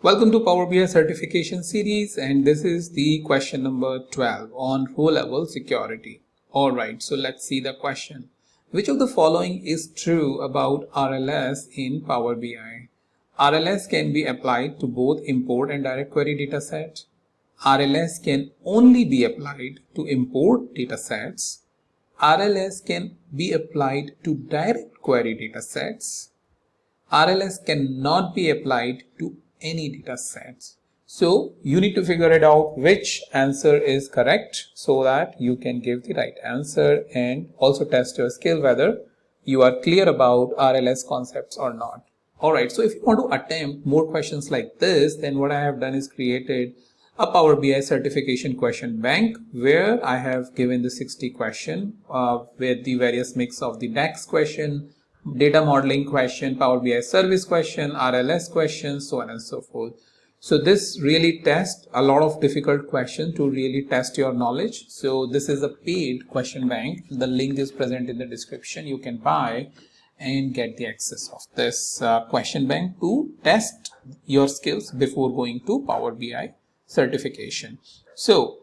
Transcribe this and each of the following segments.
Welcome to Power BI certification series, and this is the question number 12 on row level security. Alright, so let's see the question. Which of the following is true about RLS in Power BI? RLS can be applied to both import and direct query dataset. RLS can only be applied to import datasets. RLS can be applied to direct query datasets. RLS cannot be applied to any data sets. So you need to figure it out which answer is correct so that you can give the right answer and also test your skill whether you are clear about RLS concepts or not. Alright, so if you want to attempt more questions like this, then what I have done is created a Power BI certification question bank where I have given the 60 question with the various mix of the DAX question, data modeling question, Power BI service question, RLS questions, so on and so forth. So this really tests a lot of difficult questions to really test your knowledge. So this is a paid question bank. The link is present in the description. You can buy and get the access of this question bank to test your skills before going to Power BI certification. So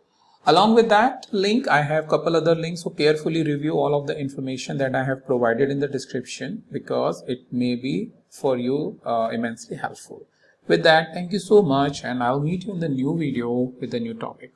along with that link, I have a couple other links, so carefully review all of the information that I have provided in the description because it may be for you immensely helpful. With that, thank you so much, and I'll meet you in the new video with a new topic.